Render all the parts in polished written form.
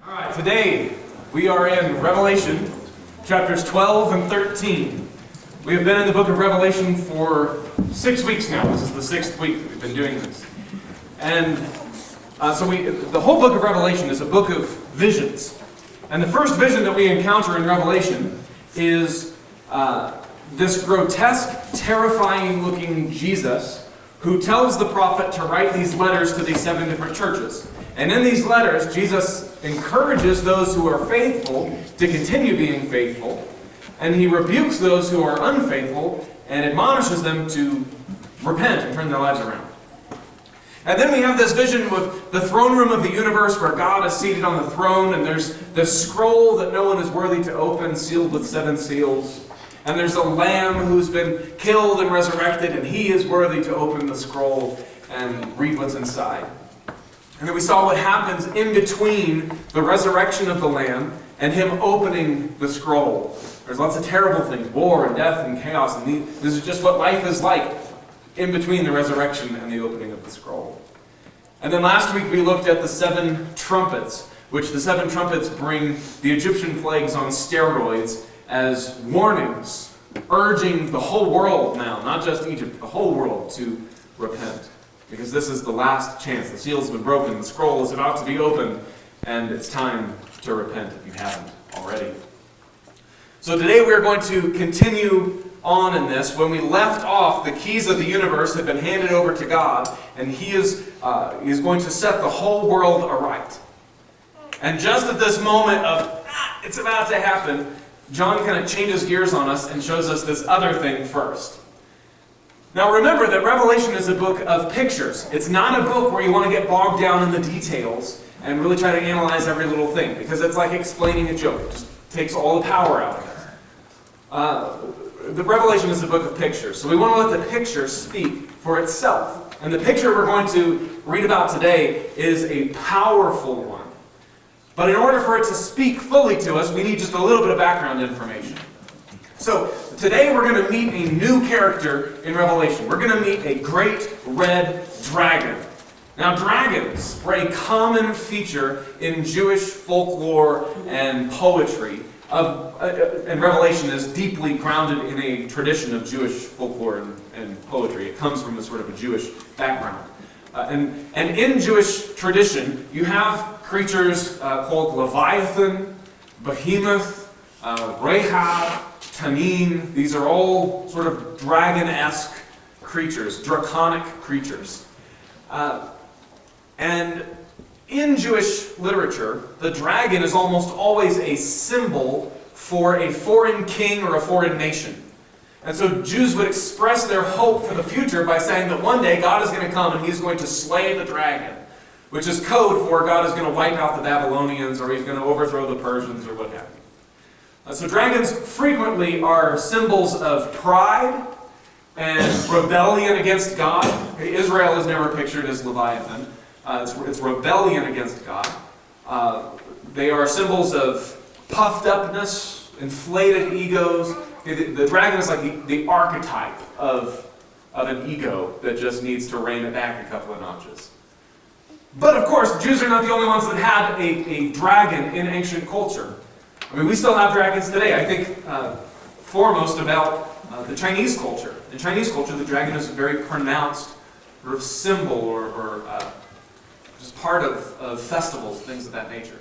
All right, today we are in Revelation, chapters 12 and 13. We have been in the book of Revelation for 6 weeks now. This is the 6th week that we've been doing this. And the whole book of Revelation is a book of visions. And the first vision that we encounter in Revelation is this grotesque, terrifying-looking Jesus who tells the prophet to write these letters to these 7 different churches. And in these letters, Jesus encourages those who are faithful to continue being faithful, and he rebukes those who are unfaithful and admonishes them to repent and turn their lives around. And then we have this vision with the throne room of the universe where God is seated on the throne, and there's this scroll that no one is worthy to open, sealed with 7 seals. And there's a lamb who's been killed and resurrected, and he is worthy to open the scroll and read what's inside. And then we saw what happens in between the resurrection of the Lamb and him opening the scroll. There's lots of terrible things, war and death and chaos, and this is just what life is like in between the resurrection and the opening of the scroll. And then last week we looked at the 7 trumpets, which the 7 trumpets bring the Egyptian plagues on steroids as warnings, urging the whole world now, not just Egypt, the whole world to repent. Because this is the last chance. The seal's been broken, the scroll is about to be opened, and it's time to repent if you haven't already. So today we're going to continue on in this. When we left off, the keys of the universe have been handed over to God, and He is going to set the whole world aright. And just at this moment of, it's about to happen, John kind of changes gears on us and shows us this other thing first. Now remember that Revelation is a book of pictures. It's not a book where you want to get bogged down in the details and really try to analyze every little thing, because it's like explaining a joke. It just takes all the power out of it. The Revelation is a book of pictures, so we want to let the picture speak for itself. And the picture we're going to read about today is a powerful one. But in order for it to speak fully to us, we need just a little bit of background information. So today we're going to meet a new character in Revelation. We're going to meet a great red dragon. Now dragons were a common feature in Jewish folklore and poetry. And Revelation is deeply grounded in a tradition of Jewish folklore and poetry. It comes from a sort of a Jewish background. And in Jewish tradition, you have creatures called Leviathan, Behemoth, Rahab, Tanin. These are all sort of dragon-esque creatures, draconic creatures. And in Jewish literature, the dragon is almost always a symbol for a foreign king or a foreign nation. And so Jews would express their hope for the future by saying that one day God is going to come and He's going to slay the dragon, which is code for God is going to wipe out the Babylonians, or He's going to overthrow the Persians, or what have you. So dragons frequently are symbols of pride and rebellion against God. Israel is never pictured as Leviathan. It's rebellion against God. They are symbols of puffed upness, inflated egos. The dragon is like the archetype of an ego that just needs to rein it back a couple of notches. But of course, Jews are not the only ones that had a dragon in ancient culture. I mean, we still have dragons today. I think foremost about the Chinese culture. In Chinese culture, the dragon is a very pronounced sort of symbol or just part of festivals, things of that nature.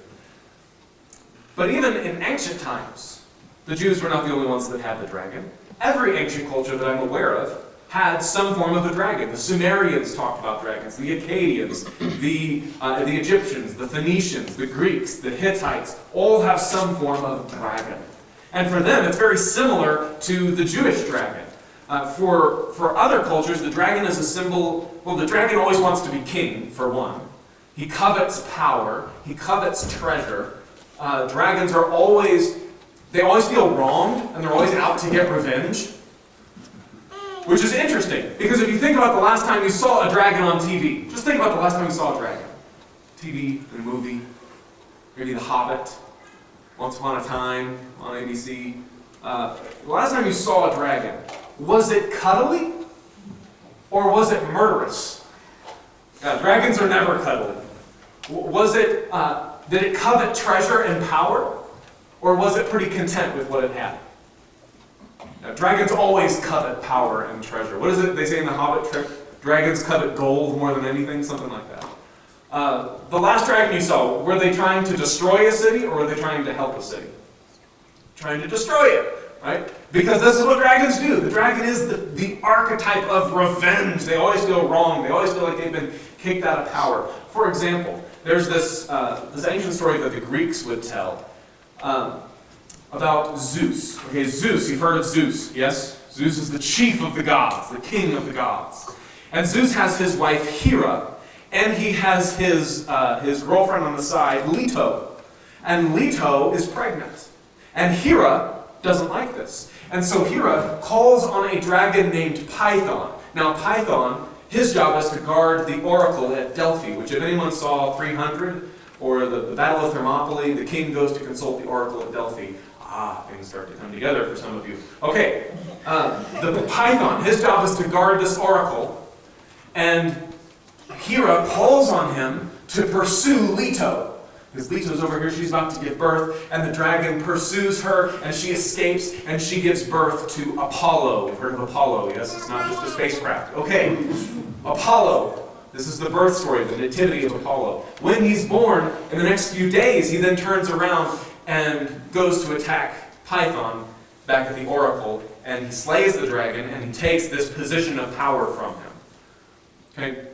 But even in ancient times, the Jews were not the only ones that had the dragon. Every ancient culture that I'm aware of had some form of a dragon. The Sumerians talked about dragons, the Akkadians, the Egyptians, the Phoenicians, the Greeks, the Hittites, all have some form of dragon. And for them, it's very similar to the Jewish dragon. For other cultures, the dragon is a symbol. Well, the dragon always wants to be king, for one. He covets power. He covets treasure. Dragons are always feel wronged, and they're always out to get revenge. Which is interesting, because if you think about the last time you saw a dragon on TV, just think about the last time you saw a dragon. TV, in a movie, maybe The Hobbit, Once Upon a Time on ABC. The last time you saw a dragon, was it cuddly or was it murderous? Dragons are never cuddly. Was it Did it covet treasure and power? Or was it pretty content with what it had? Now, dragons always covet power and treasure. What is it they say in the Hobbit trick? Dragons covet gold more than anything, something like that. The last dragon you saw, were they trying to destroy a city or were they trying to help a city? Trying to destroy it, right? Because this is what dragons do. The dragon is the archetype of revenge. They always go wrong. They always feel like they've been kicked out of power. For example, there's this ancient story that the Greeks would tell about Zeus. Okay, Zeus, you've heard of Zeus, yes? Zeus is the chief of the gods, the king of the gods. And Zeus has his wife Hera, and he has his girlfriend on the side, Leto. And Leto is pregnant. And Hera doesn't like this. And so Hera calls on a dragon named Python. Now Python, his job is to guard the oracle at Delphi, which if anyone saw 300, or the Battle of Thermopylae, the king goes to consult the oracle at Delphi. Things start to come together for some of you. Okay, the Python, his job is to guard this oracle, and Hera calls on him to pursue Leto. Because Leto's over here, she's about to give birth, and the dragon pursues her, and she escapes, and she gives birth to Apollo. You've heard of Apollo, yes? It's not just a spacecraft. Okay, Apollo. This is the birth story, the nativity of Apollo. When he's born, in the next few days, he then turns around and goes to attack Python back at the oracle, and he slays the dragon, and he takes this position of power from him. Okay?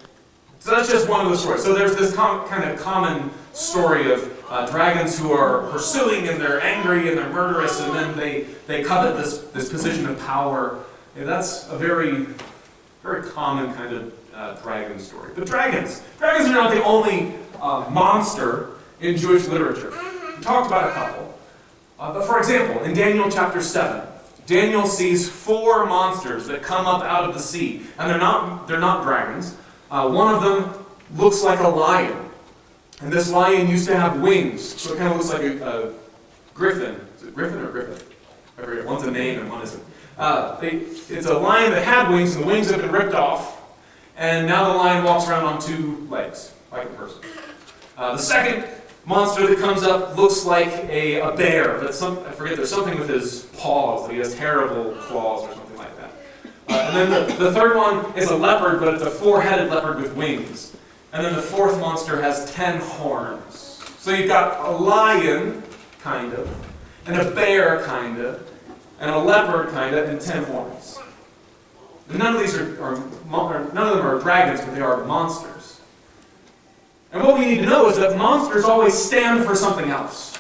So that's just one of the stories. So there's this kind of common story of dragons who are pursuing, and they're angry, and they're murderous, and then they covet this position of power. And that's a very, very common kind of dragon story. But dragons are not the only monster in Jewish literature. We talked about a couple. But for example, in Daniel chapter 7, Daniel sees 4 monsters that come up out of the sea. And they're not dragons. One of them looks like a lion. And this lion used to have wings. So it kind of looks like a griffin. Is it griffin or griffin? I forget. One's a name and one isn't. It's a lion that had wings, and the wings have been ripped off. And now the lion walks around on 2 legs, like a person. The second monster that comes up looks like a bear, but I forget, there's something with his paws, that he has terrible claws or something like that. And then the third one is a leopard, but it's a 4-headed leopard with wings. And then the fourth monster has 10 horns. So you've got a lion, kind of, and a bear, kind of, and a leopard, kind of, and 10 horns. And none of these none of them are dragons, but they are monsters. And what we need to know is that monsters always stand for something else.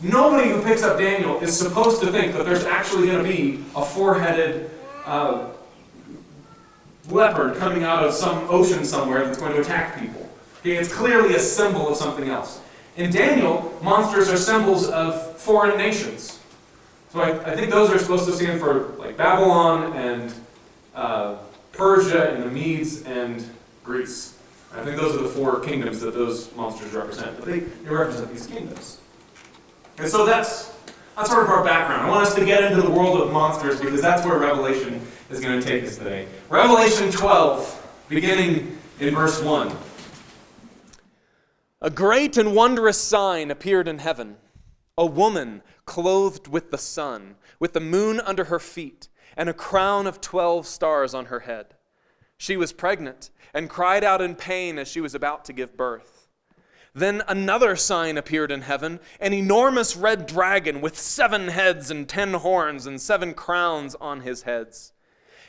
Nobody who picks up Daniel is supposed to think that there's actually going to be a 4-headed leopard coming out of some ocean somewhere that's going to attack people. Okay, it's clearly a symbol of something else. In Daniel, monsters are symbols of foreign nations. So I think those are supposed to stand for like Babylon and Persia and the Medes and Greece. I think those are the 4 kingdoms that those monsters represent. But they represent these kingdoms. And so that's sort of our background. I want us to get into the world of monsters because that's where Revelation is going to take us today. Revelation 12, beginning in verse 1. A great and wondrous sign appeared in heaven. A woman clothed with the sun, with the moon under her feet, and a crown of 12 stars on her head. She was pregnant and cried out in pain as she was about to give birth. Then another sign appeared in heaven, an enormous red dragon with 7 heads and 10 horns and 7 crowns on his heads.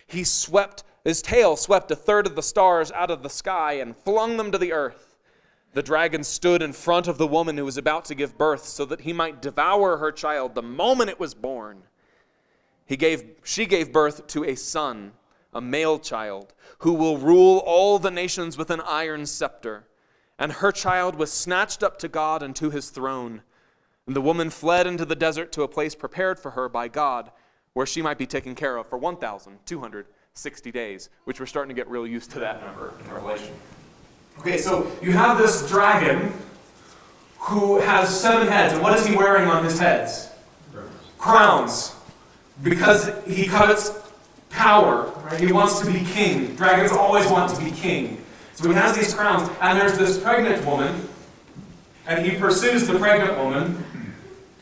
His tail swept a third of the stars out of the sky and flung them to the earth. The dragon stood in front of the woman who was about to give birth so that he might devour her child the moment it was born. She gave birth to a son, a male child, who will rule all the nations with an iron scepter. And her child was snatched up to God and to his throne. And the woman fled into the desert to a place prepared for her by God, where she might be taken care of for 1,260 days, which we're starting to get real used to that number in Revelation. Okay, so you have this dragon who has 7 heads, and what is he wearing on his heads? Crowns. Because he covets power, right? He wants to be king. Dragons always want to be king. So he has these crowns, and there's this pregnant woman, and he pursues the pregnant woman,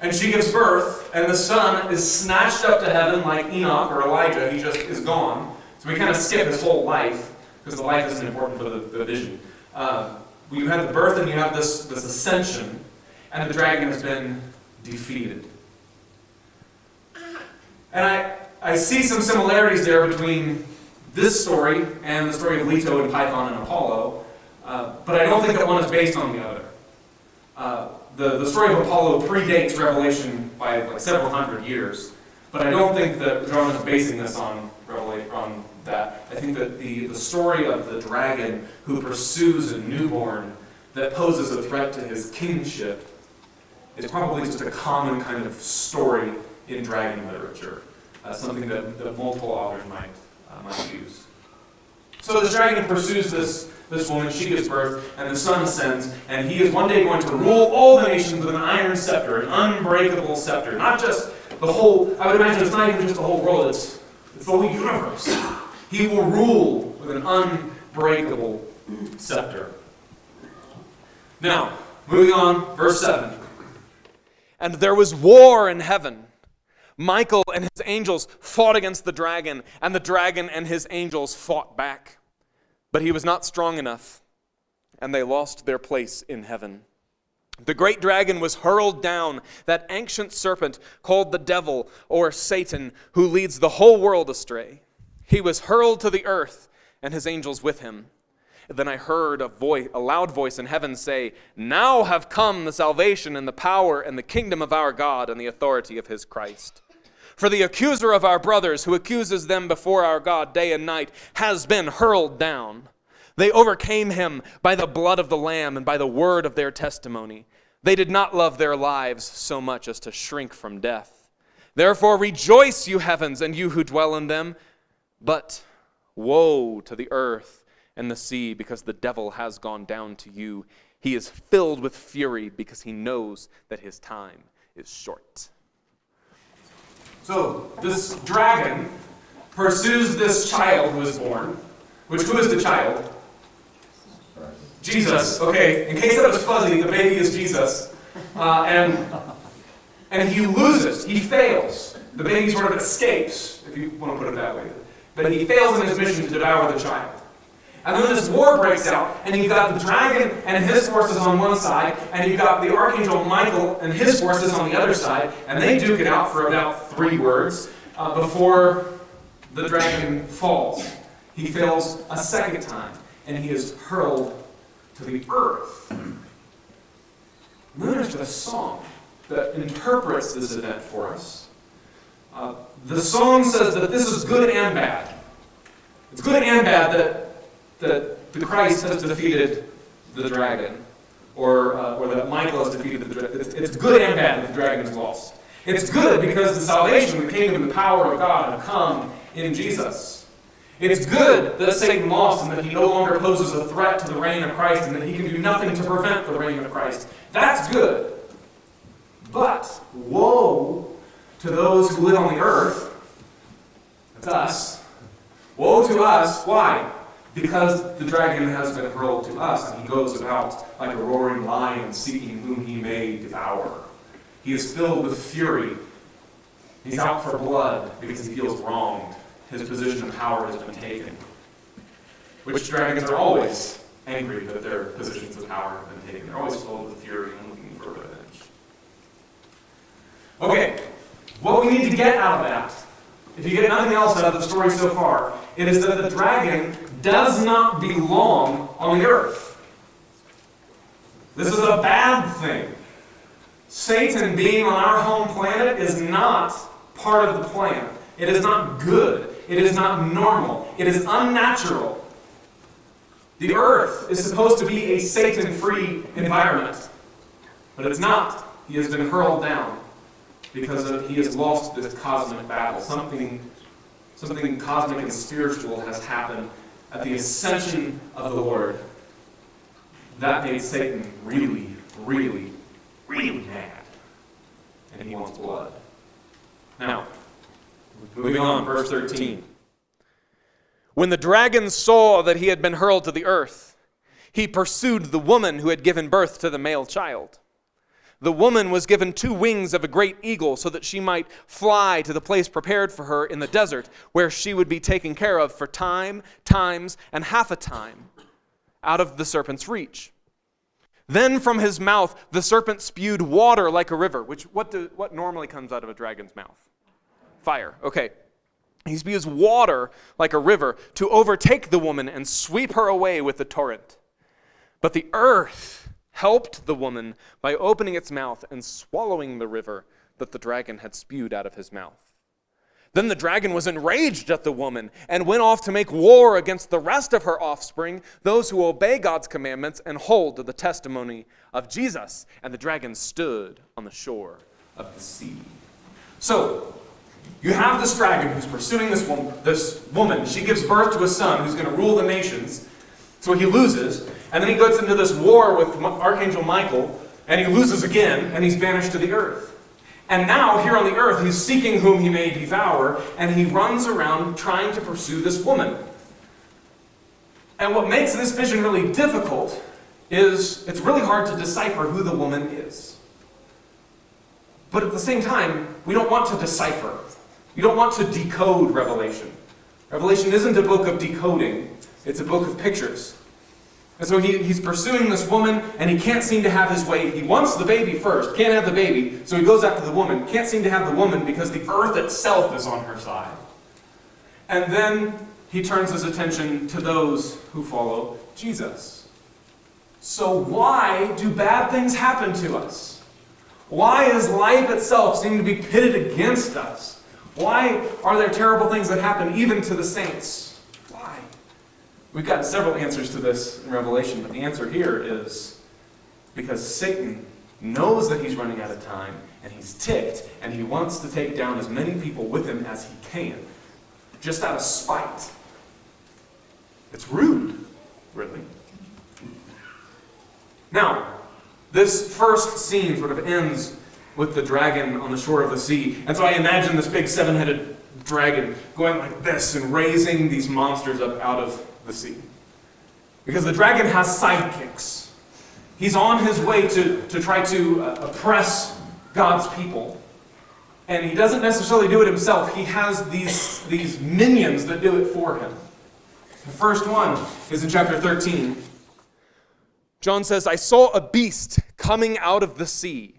and she gives birth, and the son is snatched up to heaven like Enoch or Elijah. He just is gone. So we kind of skip his whole life, because the life isn't important for the vision. You have the birth, and you have this ascension, and the dragon has been defeated. And I see some similarities there between this story and the story of Leto and Python and Apollo, but I don't think that one is based on the other. The story of Apollo predates Revelation by like several hundred years, but I don't think that John is basing this on that. I think that the story of the dragon who pursues a newborn that poses a threat to his kingship is probably just a common kind of story in dragon literature, something that multiple authors might use. So the dragon pursues this woman, she gives birth, and the son ascends, and he is one day going to rule all the nations with an iron scepter, an unbreakable scepter. Not just the whole, I would imagine it's not even just the whole world, it's the whole universe. He will rule with an unbreakable scepter. Now, moving on, verse 7. And there was war in heaven. Michael and his angels fought against the dragon, and the dragon and his angels fought back. But he was not strong enough, and they lost their place in heaven. The great dragon was hurled down, that ancient serpent called the devil or Satan, who leads the whole world astray. He was hurled to the earth, and his angels with him. Then I heard a loud voice in heaven say, "Now have come the salvation and the power and the kingdom of our God and the authority of his Christ. For the accuser of our brothers, who accuses them before our God day and night, has been hurled down. They overcame him by the blood of the Lamb and by the word of their testimony. They did not love their lives so much as to shrink from death. Therefore rejoice, you heavens, and you who dwell in them. But woe to the earth and the sea, because the devil has gone down to you. He is filled with fury because he knows that his time is short." So, this dragon pursues this child who is born, who is the child? Jesus. Okay, in case that was fuzzy, the baby is Jesus. And he loses, he fails. The baby sort of escapes, if you want to put it that way. But he fails in his mission to devour the child. And then this war breaks out, and you've got the dragon and his forces on one side, and you've got the archangel Michael and his forces on the other side, and they duke it out for about 3 words before the dragon falls. He fails a second time, and he is hurled to the earth. And then there's the song that interprets this event for us. The song says that this is good and bad. It's good and bad that the Christ has defeated the dragon, or that Michael has defeated the dragon. It's good and bad that the dragon is lost. It's good because the salvation, the kingdom, and the power of God have come in Jesus. It's good that Satan lost and that he no longer poses a threat to the reign of Christ and that he can do nothing to prevent the reign of Christ. That's good. But woe to those who live on the earth. That's us. Woe to us. Why? Because the dragon has been hurled to us, and he goes about like a roaring lion seeking whom he may devour. He is filled with fury. He's out for blood because he feels wronged. His position of power has been taken. Which dragons are always angry that their positions of power have been taken. They're always filled with fury and looking for revenge. Okay, what we need to get out of that, if you get nothing else out of the story so far, it is that the dragon does not belong on the earth. This is a bad thing. Satan being on our home planet is not part of the plan. It is not good. It is not normal. It is unnatural. The earth is supposed to be a Satan-free environment, but it's not. He has been hurled down because he has lost this cosmic battle. Something cosmic and spiritual has happened at the ascension of the Lord. That made Satan really, really, really mad. And he wants blood. Now, moving on, verse 13. When the dragon saw that he had been hurled to the earth, He pursued the woman who had given birth to the male child. The woman was given 2 wings of a great eagle so that she might fly to the place prepared for her in the desert, where she would be taken care of for time, times, and half a time, out of the serpent's reach. Then from his mouth the serpent spewed water like a river, which what normally comes out of a dragon's mouth? Fire. Okay. He spews water like a river to overtake the woman and sweep her away with the torrent. But the earth helped the woman by opening its mouth and swallowing the river that the dragon had spewed out of his mouth. Then the dragon was enraged at the woman and went off to make war against the rest of her offspring, those who obey God's commandments and hold to the testimony of Jesus. And the dragon stood on the shore of the sea. So, you have this dragon who's pursuing this woman. She gives birth to a son who's going to rule the nations. So he loses. And then he gets into this war with Archangel Michael. And he loses again. And he's banished to the earth. And now, here on the earth, he's seeking whom he may devour. And he runs around trying to pursue this woman. And what makes this vision really difficult is it's really hard to decipher who the woman is. But at the same time, we don't want to decipher. We don't want to decode Revelation. Revelation isn't a book of decoding. It's a book of pictures. And so he's pursuing this woman, and he can't seem to have his way. He wants the baby first, can't have the baby, so he goes after the woman. Can't seem to have the woman because the earth itself is on her side. And then he turns his attention to those who follow Jesus. So why do bad things happen to us? Why does life itself seem to be pitted against us? Why are there terrible things that happen even to the saints? Why? We've got several answers to this in Revelation, but the answer here is because Satan knows that he's running out of time, and he's ticked, and he wants to take down as many people with him as he can, just out of spite. It's rude, really. Now, this first scene sort of ends with the dragon on the shore of the sea. And so I imagine this big 7-headed dragon going like this and raising these monsters up out of the sea. Because the dragon has sidekicks. He's on his way to try to oppress God's people. And he doesn't necessarily do it himself. He has these minions that do it for him. The first one is in chapter 13. John says, I saw a beast coming out of the sea.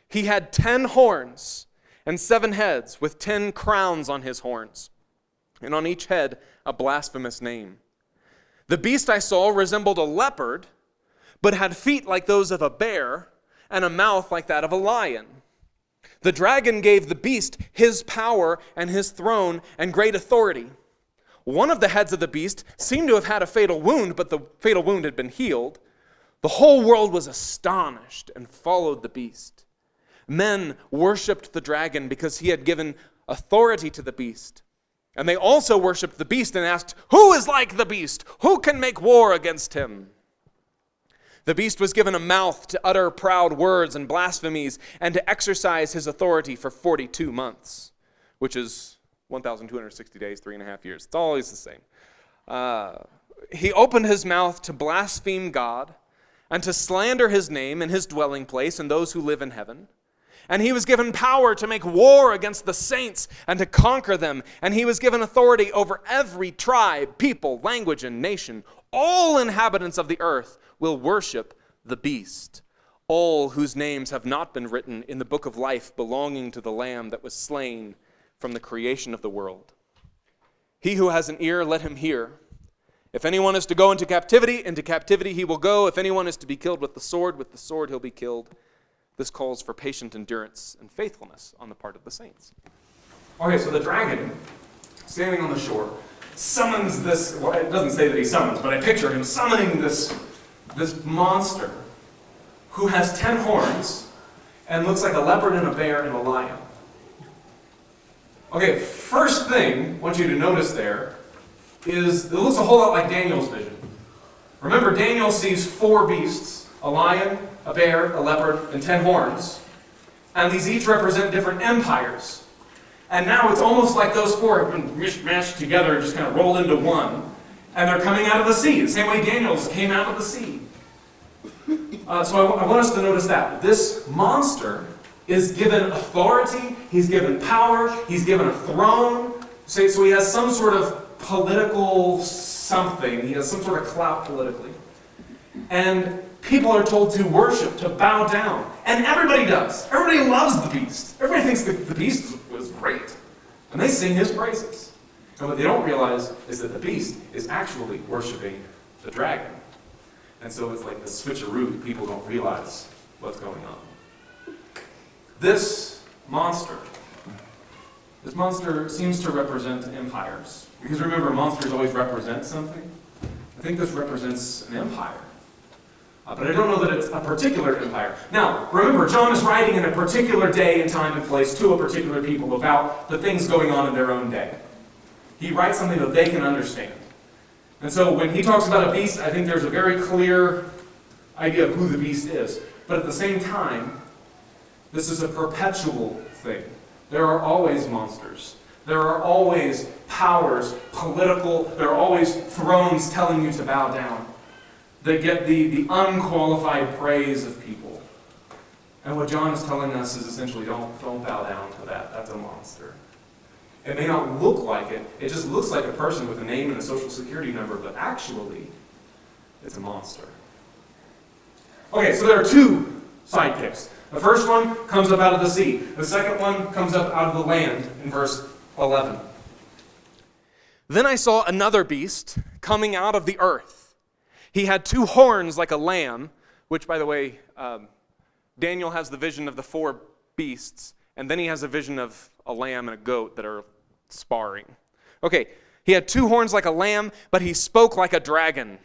He had 10 horns and 7 heads with 10 crowns on his horns, and on each head a blasphemous name. The beast I saw resembled a leopard, but had feet like those of a bear and a mouth like that of a lion. The dragon gave the beast his power and his throne and great authority. One of the heads of the beast seemed to have had a fatal wound, but the fatal wound had been healed. The whole world was astonished and followed the beast. Men worshipped the dragon because he had given authority to the beast. And they also worshipped the beast and asked, who is like the beast? Who can make war against him? The beast was given a mouth to utter proud words and blasphemies and to exercise his authority for 42 months, which is 1,260 days, 3.5 years. It's always the same. He opened his mouth to blaspheme God and to slander his name and his dwelling place and those who live in heaven. And he was given power to make war against the saints and to conquer them. And he was given authority over every tribe, people, language, and nation. All inhabitants of the earth will worship the beast, all whose names have not been written in the book of life belonging to the Lamb that was slain from the creation of the world. He who has an ear, let him hear. If anyone is to go into captivity he will go. If anyone is to be killed with the sword he'll be killed. This calls for patient endurance and faithfulness on the part of the saints. Okay, so the dragon, standing on the shore, summons this, well, it doesn't say that he summons, but I picture him summoning this monster who has 10 horns and looks like a leopard and a bear and a lion. Okay, first thing I want you to notice there is it looks a whole lot like Daniel's vision. Remember, Daniel sees 4 beasts, a lion, a bear, a leopard, and 10 horns. And these each represent different empires. And now it's almost like those 4 have been mashed together and just kind of rolled into one. And they're coming out of the sea, the same way Daniel's came out of the sea. So I want us to notice that. This monster is given authority, he's given power, he's given a throne. So he has some sort of political something. He has some sort of clout politically. And people are told to worship, to bow down. And everybody does. Everybody loves the beast. Everybody thinks the beast was great. And they sing his praises. And what they don't realize is that the beast is actually worshiping the dragon. And so it's like the switcheroo. People don't realize what's going on. This monster seems to represent empires. Because remember, monsters always represent something. I think this represents an empire. But I don't know that it's a particular empire. Now, remember, John is writing in a particular day and time and place to a particular people about the things going on in their own day. He writes something that they can understand. And so when he talks about a beast, I think there's a very clear idea of who the beast is. But at the same time, this is a perpetual thing. There are always monsters. There are always powers, political, there are always thrones telling you to bow down. That get the unqualified praise of people. And what John is telling us is essentially don't bow down to that. That's a monster. It may not look like it. It just looks like a person with a name and a social security number, but actually, it's a monster. Okay, so there are two sidekicks. The first one comes up out of the sea. The second one comes up out of the land in verse 11. Then I saw another beast coming out of the earth. He had two horns like a lamb, which, by the way, Daniel has the vision of the four beasts, and then he has a vision of a lamb and a goat that are sparring. Okay, he had two horns like a lamb, but he spoke like a dragon.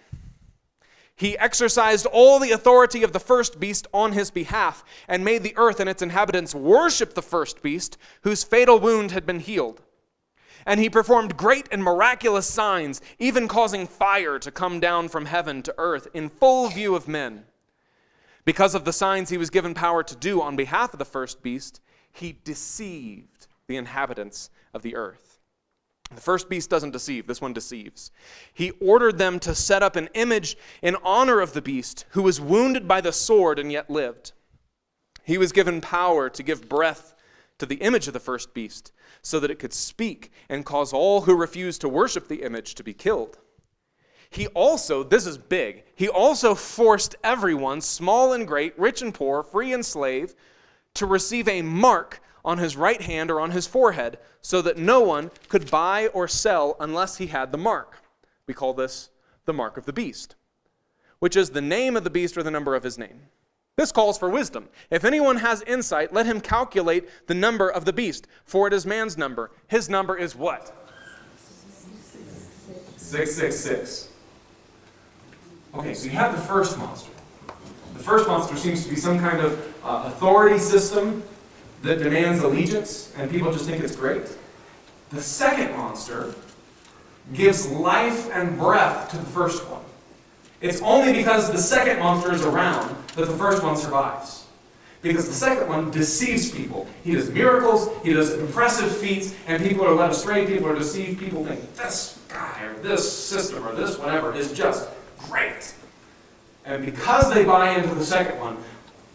He exercised all the authority of the first beast on his behalf, and made the earth and its inhabitants worship the first beast, whose fatal wound had been healed. And he performed great and miraculous signs, even causing fire to come down from heaven to earth in full view of men. Because of the signs he was given power to do on behalf of the first beast, he deceived the inhabitants of the earth. The first beast doesn't deceive, this one deceives. He ordered them to set up an image in honor of the beast, who was wounded by the sword and yet lived. He was given power to give breath to the image of the first beast, so that it could speak and cause all who refused to worship the image to be killed. He also, this is big, he also forced everyone, small and great, rich and poor, free and slave, to receive a mark on his right hand or on his forehead, so that no one could buy or sell unless he had the mark. We call this the mark of the beast, which is the name of the beast or the number of his name. This calls for wisdom. If anyone has insight, let him calculate the number of the beast, for it is man's number. His number is what? 666. Okay, so you have the first monster. The first monster seems to be some kind of authority system that demands allegiance, and people just think it's great. The second monster gives life and breath to the first one. It's only because the second monster is around that the first one survives. Because the second one deceives people. He does miracles, he does impressive feats, and people are led astray, people are deceived, people think this guy or this system or this whatever is just great. And because they buy into the second one,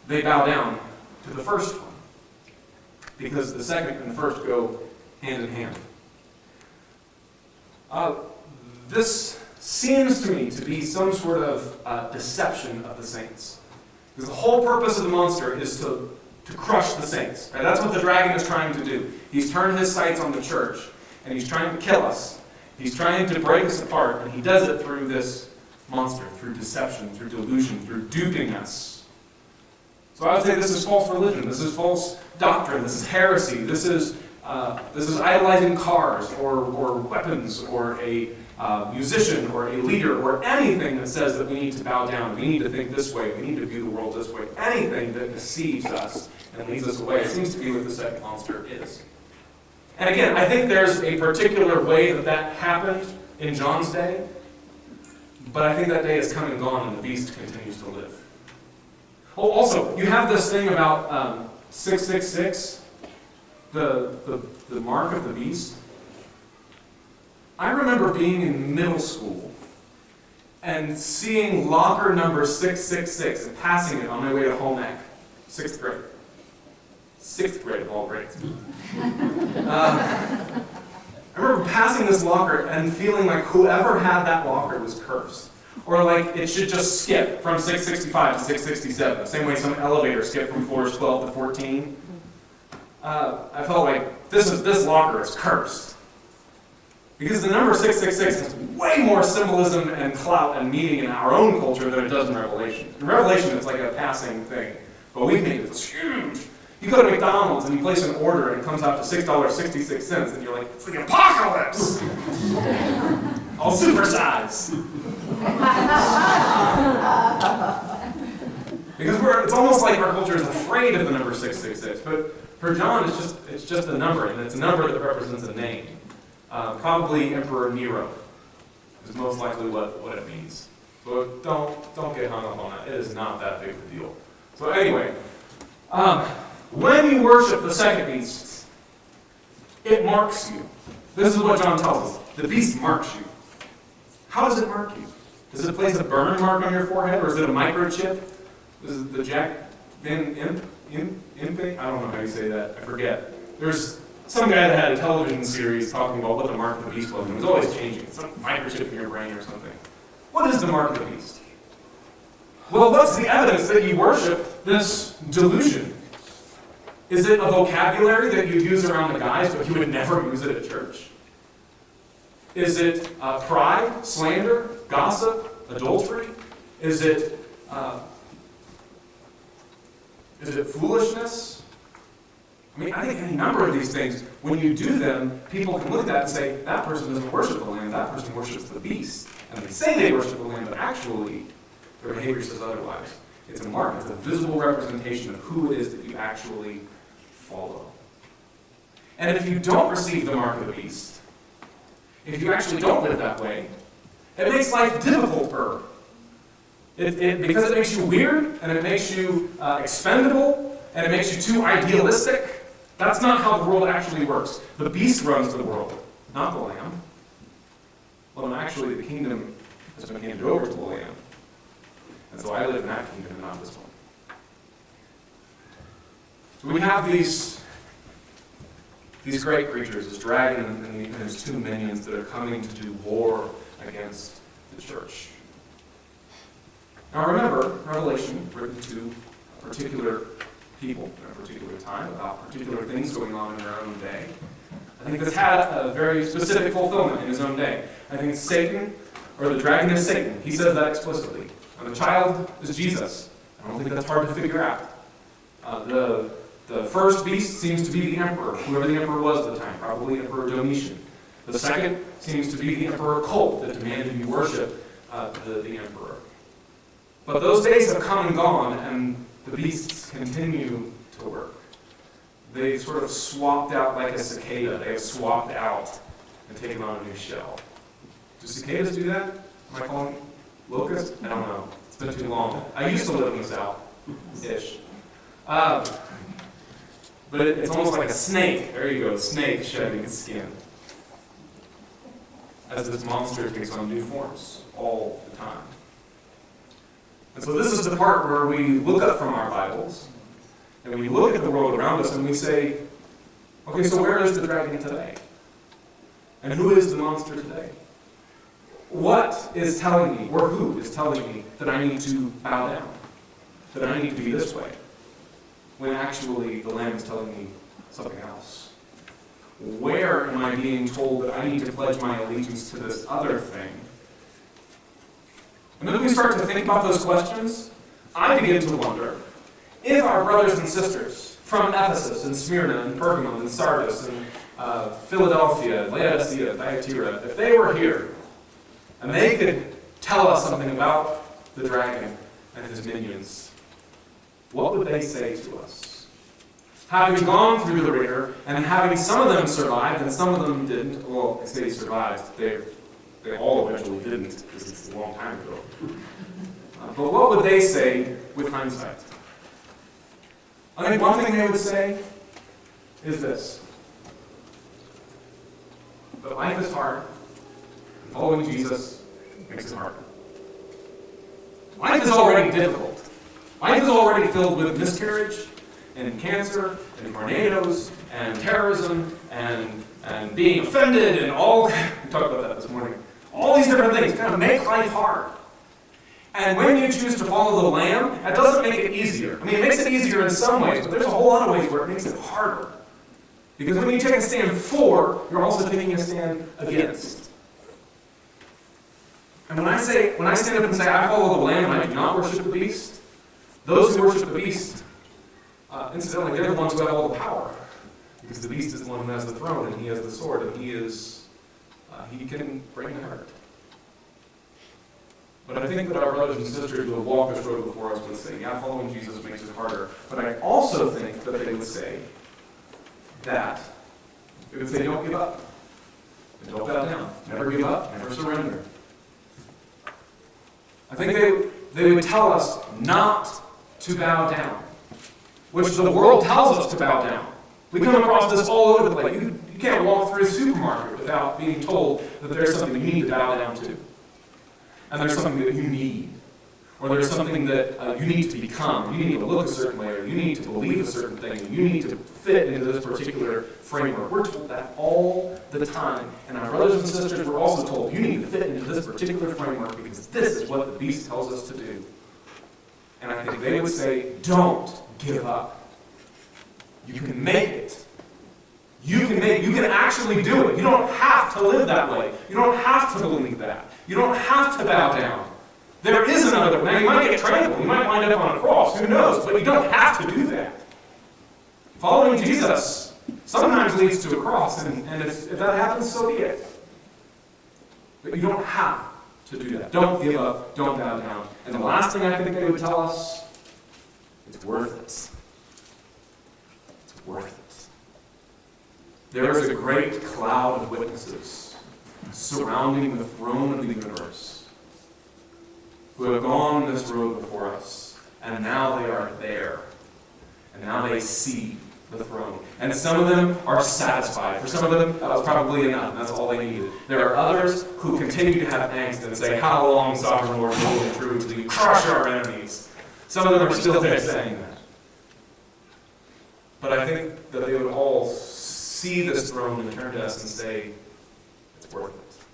they bow down to the first one. Because the second and the first go hand in hand. This seems to me to be some sort of deception of the saints. Because the whole purpose of the monster is to crush the saints. Right? That's what the dragon is trying to do. He's turned his sights on the church, and he's trying to kill us. He's trying to break us apart, and he does it through this monster, through deception, through delusion, through duping us. So I would say this is false religion, this is false doctrine, this is heresy, this is idolizing cars or weapons or a musician or a leader or anything that says that we need to bow down, we need to think this way, we need to view the world this way. Anything that deceives us and leads us away seems to be what the second monster is. And again, I think there's a particular way that happened in John's day, but I think that day is come and gone and the beast continues to live. Oh, also, you have this thing about 666, the mark of the beast. I remember being in middle school, and seeing locker number 666 and passing it on my way to home ec, 6th grade. 6th grade of all grades. I remember passing this locker and feeling like whoever had that locker was cursed. Or like it should just skip from 665 to 667, the same way some elevator skipped from floors 12 to 14. I felt like this locker is cursed. Because the number 666 has way more symbolism and clout and meaning in our own culture than it does in Revelation. In Revelation, it's like a passing thing. But we made this huge. You go to McDonald's and you place an order and it comes out to $6.66 and you're like, it's the apocalypse! I'll supersize. Because it's almost like our culture is afraid of the number 666. But for John, it's just a number, and it's a number that represents a name. Probably Emperor Nero is most likely what it means. But don't get hung up on that. It is not that big of a deal. So anyway, when you worship the second beast, it marks you. This is what John tells us. The beast marks you. How does it mark you? Does it place a burn mark on your forehead, or is it a microchip? Is it the Jack Van Impe? I don't know how you say that. I forget. There's some guy that had a television series talking about what the mark of the beast was, and it was always changing. Some microchip in your brain or something. What is the mark of the beast? Well, what's the evidence that you worship this delusion? Is it a vocabulary that you use around the guys, but you would never use it at church? Is it pride, slander, gossip, adultery? Is it foolishness? I mean, I think any number of these things, when you do them, people can look at that and say, that person doesn't worship the Lamb, that person worships the beast. And they say they worship the Lamb, but actually, their behavior says otherwise. It's a mark, it's a visible representation of who it is that you actually follow. And if you don't receive the mark of the beast, if you actually don't live that way, it makes life difficult. Because it makes you weird, and it makes you expendable, and it makes you too idealistic. That's not how the world actually works. The beast runs the world, not the Lamb. Well, and actually, the kingdom has been handed over to the Lamb. And so I live in that kingdom, not this one. So we have these great creatures, this dragon and his two minions that are coming to do war against the church. Now remember, Revelation, written to a particular people in a particular time, about particular things going on in their own day. I think this had a very specific fulfillment in his own day. I think Satan, or the dragon is Satan. He says that explicitly. And the child is Jesus. I don't think that's hard to figure out. The first beast seems to be the emperor, whoever the emperor was at the time, probably Emperor Domitian. The second seems to be the emperor cult that demanded you worship the emperor. But those days have come and gone, and the beasts continue to work. They sort of swapped out like a cicada. They have swapped out and taken on a new shell. Do cicadas do that? Am I calling locusts? I don't know. It's been too long. I used to live in the South-ish. But it's almost like a snake. There you go, a snake shedding its skin. As this monster takes on new forms all the time. And so this is the part where we look up from our Bibles, and we look at the world around us, and we say, okay, so where is the dragon today? And who is the monster today? What is telling me, or who is telling me, that I need to bow down? That I need to be this way? When actually the Lamb is telling me something else. Where am I being told that I need to pledge my allegiance to this other thing? And then we start to think about those questions. I begin to wonder if our brothers and sisters from Ephesus and Smyrna and Pergamum and Sardis and Philadelphia, Laodicea, Thyatira, if they were here and they could tell us something about the dragon and his minions, what would they say to us? Having gone through the ringer, and having some of them survived and some of them didn't, well, I say survived, they all eventually didn't, because it's a long time ago. But what would they say with hindsight? I think one thing they would say is this: that life is hard, and following Jesus makes it harder. Life is already difficult. Life is already filled with miscarriage, and cancer, and tornadoes, and terrorism, and being offended, and all, we talked about that this morning. All these different things kind of make life hard. And when you choose to follow the Lamb, that doesn't make it easier. I mean, it makes it easier in some ways, but there's a whole lot of ways where it makes it harder. Because when you take a stand for, you're also taking a stand against. And when I stand up and say, I follow the Lamb and I do not worship the beast, those who worship the beast, incidentally, they're the ones who have all the power. Because the beast is the one who has the throne, and he has the sword, and he can bring the hurt. But I think that our brothers and sisters who have walked this road before us would say, yeah, following Jesus makes it harder. But I also think that they would say don't give up. And don't bow down. Never give up. Never surrender. I think they would tell us not to bow down, which the world tells us to bow down. We come across this all over the place. You can't walk through a supermarket without being told that there's something you need to bow down to. And there's something that you need. Or there's something that you need to become. You need to look a certain way, or you need to believe a certain thing, and you need to fit into this particular framework. We're told that all the time. And our brothers and sisters were also told, you need to fit into this particular framework because this is what the beast tells us to do. And I think they would say, don't give up. You can make it. You can actually do it. You don't have to live that way. You don't have to believe that. You don't have to bow down. There is another way. Now, you might get trampled. You might wind up on a cross. Who knows? But you don't have to do that. Following Jesus sometimes leads to a cross, and if that happens, so be it. But you don't have to do that. Don't give up. Don't bow down. And the last thing I think they would tell us, it's worth it. It's worth it. There is a great cloud of witnesses surrounding the throne of the universe who have gone this road before us, and now they are there. And now they see the throne. And some of them are satisfied. For some of them, that was probably enough. That's all they needed. There are others who continue to have angst and say, how long, sovereign Lord, will you true till you crush our enemies? Some of them are still there saying that. But I think that they would all see this throne and turn to us and say, it's worth it.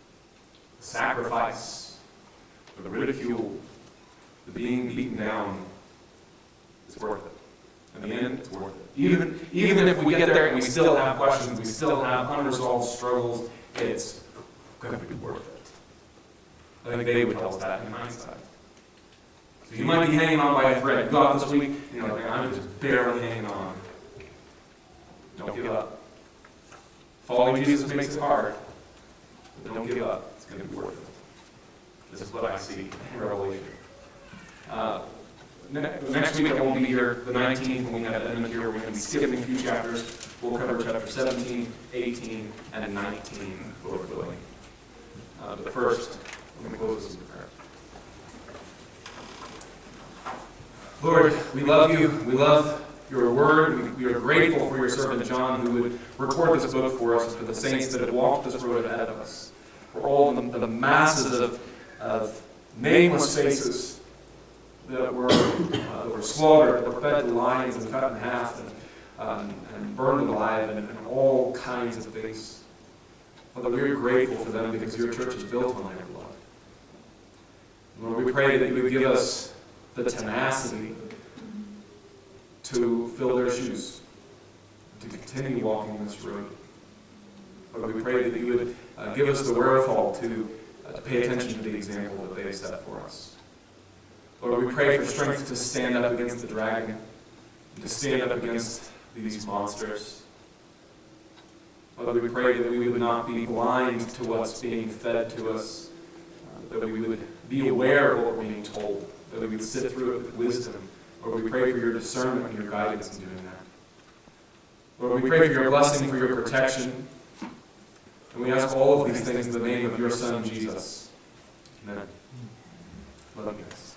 The sacrifice, the ridicule, the being beaten down, it's worth it. In the end, it's worth it. Even if we get there and we still have questions, we still have unresolved struggles, it's going to be worth it. I think they would tell us that in hindsight. So you might be hanging on by a thread. You go out this week, I'm just barely hanging on. Don't give up. Following Jesus makes it hard, but don't give up. It's going to be worth it. This is what I see in Revelation. Next week I won't be here, the 19th, when we have Edmund here. We're going to be skipping a few chapters. We'll cover chapter 17, 18, and 19, Lord willing. But first, let me close this in prayer. Lord, we love you. We love your word. We are grateful for your servant John, who would record this book for us, and for the saints that have walked this road ahead of us. For all the masses of nameless faces that were slaughtered, that were fed to lions and cut in half and burned alive, and all kinds of things. Father, we are grateful for them because your church is built on their blood. Lord, we pray that you would give us the tenacity to fill their shoes, to continue walking this road. Lord, we pray that you would give us the wherewithal to pay attention to the example that they have set for us. Lord, we pray for strength to stand up against the dragon, and to stand up against these monsters. Lord, we pray that we would not be blind to what's being fed to us, that we would be aware of what we're being told, that we would sit through it with wisdom. Lord, we pray for your discernment and your guidance in doing that. Lord, we pray for your blessing, for your protection. And we ask all of these things in the name of your Son, Jesus. Amen. Love you guys.